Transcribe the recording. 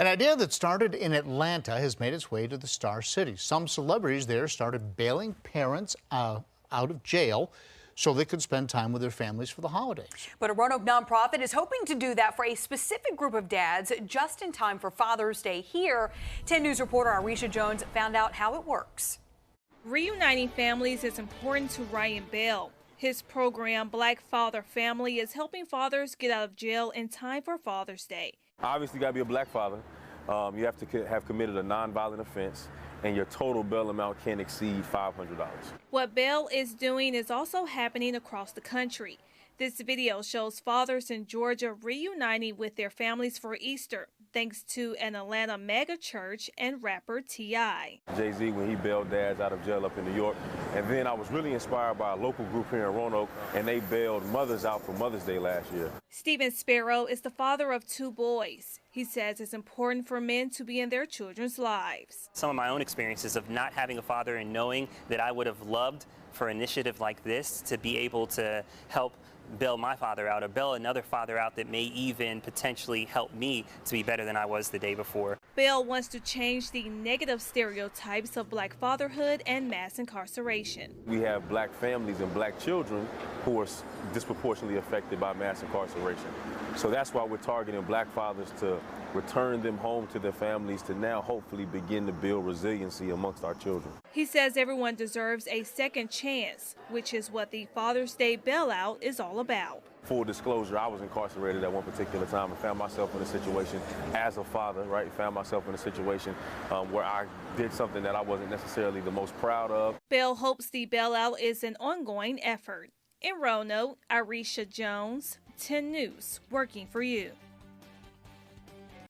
An idea that started in Atlanta has made its way to the Star City. Some celebrities there started bailing parents out of jail so they could spend time with their families for the holidays. But a Roanoke nonprofit is hoping to do that for a specific group of dads just in time for Father's Day here. 10 News reporter Arisha Jones found out how it works. Reuniting families is important to Ryan Bell. His program, Black Father Family, is helping fathers get out of jail in time for Father's Day. Obviously, you got to be a black father. You have to have committed a nonviolent offense, and your total bail amount can't exceed $500. What Bell is doing is also happening across the country. This video shows fathers in Georgia reuniting with their families for Easter, thanks to an Atlanta mega church and rapper T.I. Jay-Z, when he bailed dads out of jail up in New York. And then I was really inspired by a local group here in Roanoke, and they bailed mothers out for Mother's Day last year. Stephen Sparrow is the father of 2 boys. He says it's important for men to be in their children's lives. Some of my own experiences of not having a father and knowing that I would have loved for an initiative like this to be able to help bail my father out or bail another father out that may even potentially help me to be better than I was the day before. Bell wants to change the negative stereotypes of black fatherhood and mass incarceration. We have black families and black children who are disproportionately affected by mass incarceration. So that's why we're targeting black fathers to return them home to their families to now hopefully begin to build resiliency amongst our children. He says everyone deserves a second chance, which is what the Father's Day bailout is all about. Full disclosure, I was incarcerated at one particular time and found myself in a situation as a father, right? Found myself in a situation where I did something that I wasn't necessarily the most proud of. Bell hopes the bailout is an ongoing effort. In Roanoke, Arisha Jones, 10 News, working for you.